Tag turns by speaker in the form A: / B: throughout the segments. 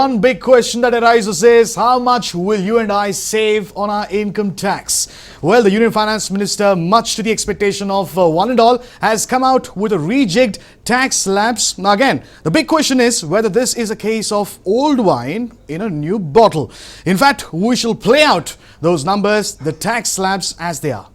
A: One big question that arises is, how much will you and I save on our income tax? Well, the Union Finance Minister, much to the expectation of one and all, has come out with a rejigged tax slabs. Now again, the big question is whether this is a case of old wine in a new bottle. In fact, we shall play out those numbers, the tax slabs as they are.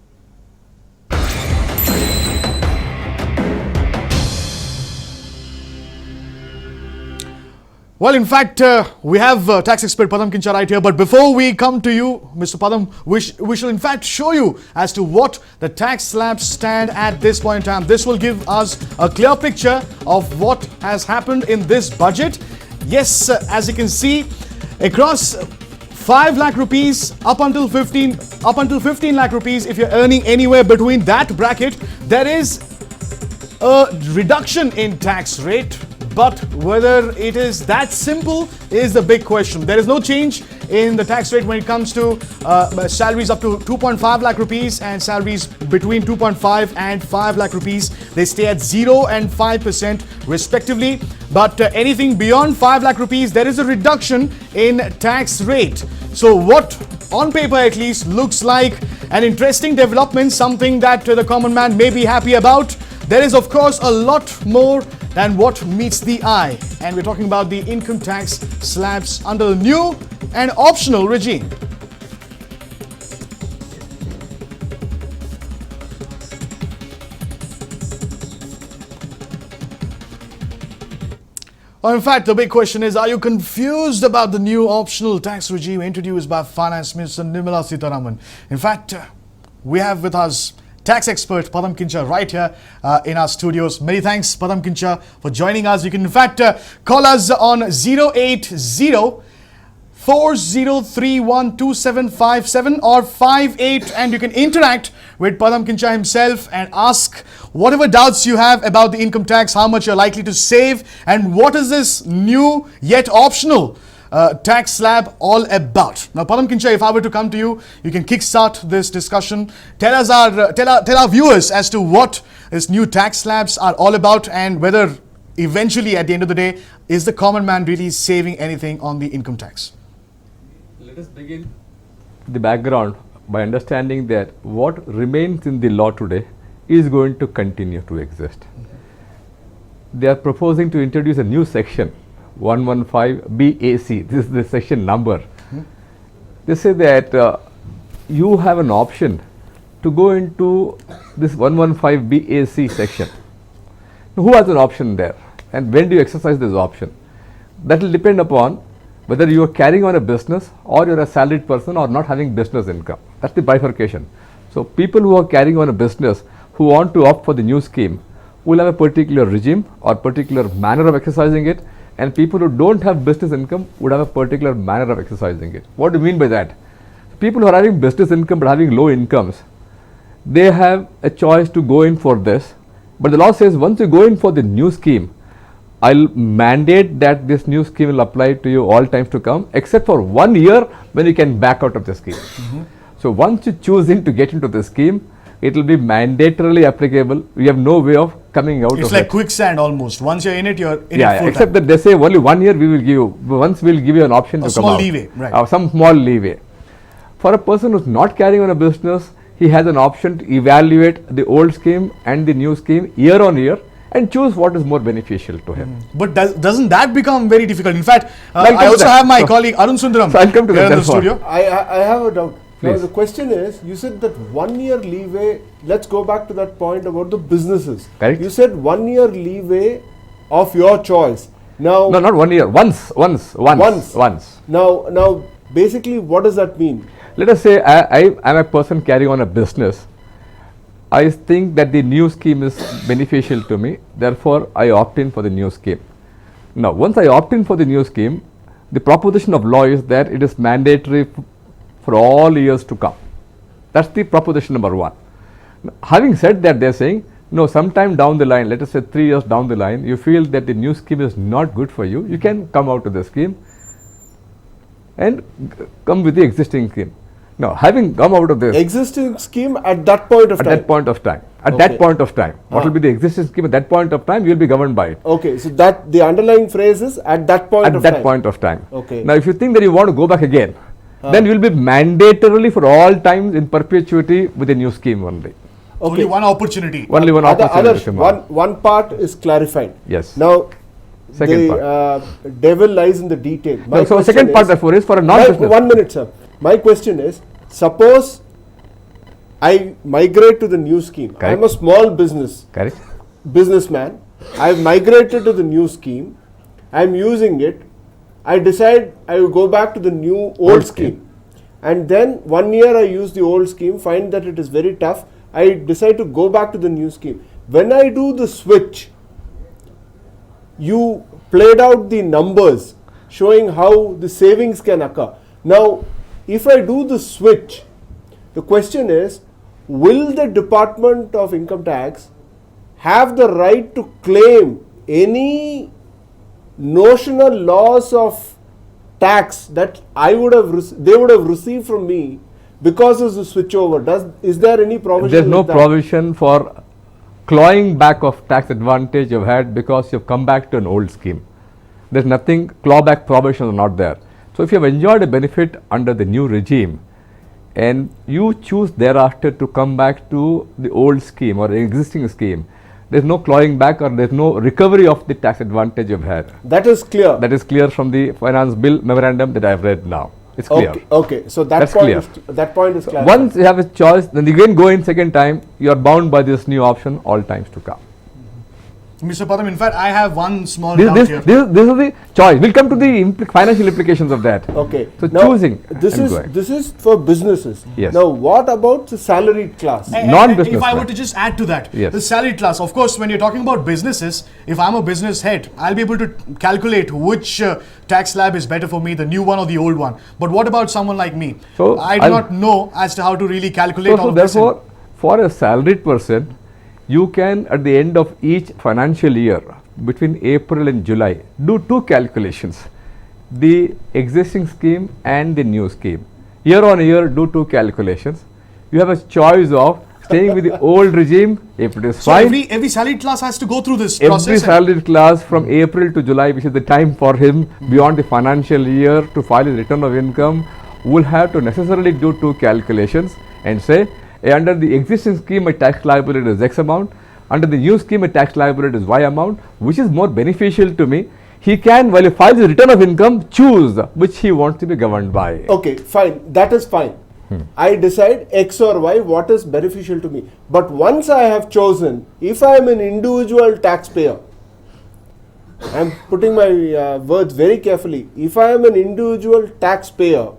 A: Well, in fact, we have Tax Expert Padam Kincha right here. But before we come to you, Mr. Padam, we shall in fact show you as to what the tax slabs stand at this point in time. This will give us a clear picture of what has happened in this budget. Yes, as you can see, across 5 lakh rupees up until 15 lakh rupees, if you're earning anywhere between that bracket, there is a reduction in tax rate. But whether it is that simple is the big question. There is no change in the tax rate when it comes to salaries up to 2.5 lakh rupees and salaries between 2.5 and 5 lakh rupees. They stay at 0 and 5% respectively. But anything beyond 5 lakh rupees, there is a reduction in tax rate. So what on paper at least looks like an interesting development, something that the common man may be happy about. There is of course a lot more than what meets the eye, and we're talking about the income tax slabs under the new and optional regime. In fact, the big question is, are you confused about the new optional tax regime introduced by Finance Minister Nirmala Sitharaman? In fact, we have with us Tax Expert Padam Kincha right here in our studios. Many thanks, Padam Kincha, for joining us. You can in fact call us on 080-4031-2757 or 58, and you can interact with Padam Kincha himself and ask whatever doubts you have about the income tax, how much you're likely to save, and what is this new yet optional tax slab all about. Now, Padam Kincha, if I were to come to you, you can kickstart this discussion. Tell our viewers as to what this new tax slabs are all about, and whether eventually at the end of the day, is the common man really saving anything on the income tax?
B: Let us begin the background by understanding that what remains in the law today is going to continue to exist. They are proposing to introduce a new section, 115 BAC. This is the section number. They say that you have an option to go into this 115 BAC section. Who has an option there, and when do you exercise this option? That will depend upon whether you are carrying on a business or you are a salaried person or not having business income. That's the bifurcation. So people who are carrying on a business who want to opt for the new scheme will have a particular regime or particular manner of exercising it, and people who don't have business income would have a particular manner of exercising it. What do you mean by that? People who are having business income but having low incomes, they have a choice to go in for this, but the law says once you go in for the new scheme, I'll mandate that this new scheme will apply to you all times to come, except for 1 year when you can back out of the scheme. So once you choose to get into the scheme, it will be mandatorily applicable. We have no way of coming out of it.
A: It's like quicksand almost. Once you're in it, you're in it full
B: except
A: time.
B: That they say only 1 year we will give you, once we will give you an option to come out.
A: Small leeway, right.
B: Some small leeway. For a person who's not carrying on a business, he has an option to evaluate the old scheme and the new scheme year on year and choose what is more beneficial to him.
A: But doesn't that become very difficult? In fact, I also have my colleague Arun Sundaram
B: so I'll come to
A: here in the studio.
C: I have a doubt.
B: Please.
C: Now the question is, you said that 1 year leeway. Let's go back to that point about the businesses.
B: Correct.
C: You said 1 year leeway of your choice. Now,
B: no, not 1 year. Once.
C: Now, basically, what does that mean?
B: Let us say I am a person carrying on a business. I think that the new scheme is beneficial to me. Therefore, I opt in for the new scheme. Now, once I opt in for the new scheme, the proposition of law is that it is mandatory for all years to come. That's the proposition number 1. Having said that, they are saying, no, sometime down the line, let us say 3 years down the line, you feel that the new scheme is not good for you, you can come out of the scheme and come with the existing scheme. Now, having come out of this,
C: Existing scheme at that point of
B: at
C: time.
B: that point of time, at
C: Okay.
B: that point of time, what will be the existing scheme at that point of time, you will be governed by it.
C: Okay, so that the underlying phrase is at that point
B: At
C: of
B: that
C: time.
B: point of time.
C: Okay.
B: Now, if you think that you want to go back again, then you will be mandatorily for all times in perpetuity with a new scheme only.
A: Only one opportunity.
B: Only one opportunity. to come out.
C: one part is clarified.
B: Yes.
C: Now,
B: Second
C: the devil lies in the detail.
B: No, so second part therefore is for a non-business.
C: 1 minute, sir. My question is, suppose I migrate to the new scheme. I am a small
B: Correct.
C: businessman. I have migrated to the new scheme. I am using it. I decide I will go back to the new old scheme. And then 1 year I use the old scheme, find that it is very tough. I decide to go back to the new scheme. When I do the switch, you played out the numbers showing how the savings can occur. Now, if I do the switch, the question is, will the Department of Income Tax have the right to claim any notional loss of tax that I would have they would have received from me because of the switchover? Is there any provision?
B: There is no
C: like that?
B: provision for clawing back of tax advantage you've had because you've come back to an old scheme. There's nothing, clawback provisions are not there. So if you have enjoyed a benefit under the new regime and you choose thereafter to come back to the old scheme or existing scheme, there's no clawing back or there's no recovery of the tax advantage you've had.
C: That is clear.
B: That is clear from the finance bill memorandum that I've read now. It's clear.
C: Okay. So
B: That's
C: that point is clear.
B: Once you have a choice, then again go in second time, you are bound by this new option all times to come.
A: Mr. Padam, in fact, I have one small
B: This
A: doubt here.
B: is the choice. We'll come to the financial implications of that.
C: Okay.
B: So
C: Now,
B: choosing.
C: This
B: and
C: is
B: going.
C: this is for businesses.
B: Yes.
C: Now, what about the salaried class?
A: And
B: Non-business
A: if I were
B: man.
A: to just add to that,
B: Yes.
A: the salaried class, of course, when you're talking about businesses, if I'm a business head, I'll be able to calculate which tax slab is better for me, the new one or the old one. But what about someone like me?
B: So
A: I do not know as to how to really calculate all
B: So
A: of this.
B: therefore, for a salaried person, you can at the end of each financial year, between April and July, do two calculations, the existing scheme and the new scheme. Year on year, do two calculations. You have a choice of staying with the old regime, if it is
A: So
B: fine.
A: every salaried class has to go through this
B: Every
A: process.
B: salaried class from April to July, which is the time for him beyond the financial year to file his return of income, will have to necessarily do two calculations and say, under the existing scheme, my tax liability is X amount. Under the new scheme, a tax liability is Y amount, which is more beneficial to me. He can, while he files his return of income, choose which he wants to be governed by.
C: Okay, fine. That is fine. I decide X or Y, what is beneficial to me. But once I have chosen, if I am an individual taxpayer, I am putting my words very carefully. If I am an individual taxpayer,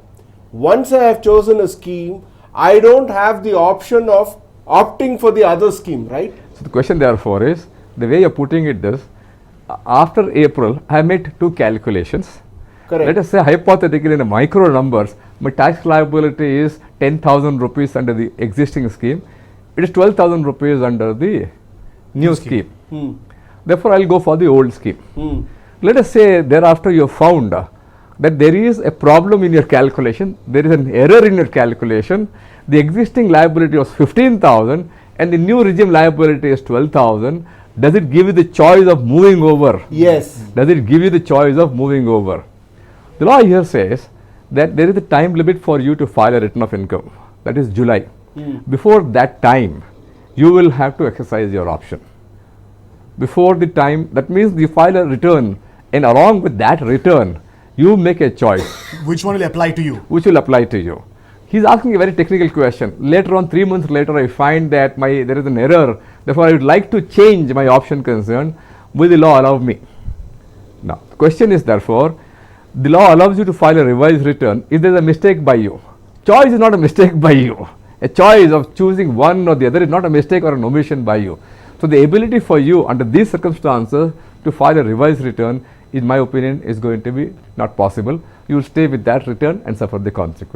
C: once I have chosen a scheme, I don't have the option of opting for the other scheme, right?
B: So the question therefore is, the way you're putting it is, after April, I have made two calculations.
C: Correct.
B: Let us say hypothetically in the micro numbers, my tax liability is 10,000 rupees under the existing scheme. It is 12,000 rupees under the new scheme. Therefore, I will go for the old scheme. Let us say thereafter you have found that there is a problem in your calculation, there is an error in your calculation. The existing liability was 15,000 and the new regime liability is 12,000. Does it give you the choice of moving over?
C: Yes.
B: Does it give you the choice of moving over? The law here says that there is a time limit for you to file a return of income, that is July. Before that time, you will have to exercise your option. Before the time, that means you file a return, and along with that return, you make a choice.
A: Which one will apply to you?
B: Which will apply to you. He is asking a very technical question. Later on, 3 months later, I find that there is an error. Therefore, I would like to change my option concern. Will the law allow me? Now, the question is therefore, the law allows you to file a revised return if there is a mistake by you. Choice is not a mistake by you. A choice of choosing one or the other is not a mistake or an omission by you. So, the ability for you under these circumstances to file a revised return, in my opinion, is going to be not possible. You will stay with that return and suffer the consequence.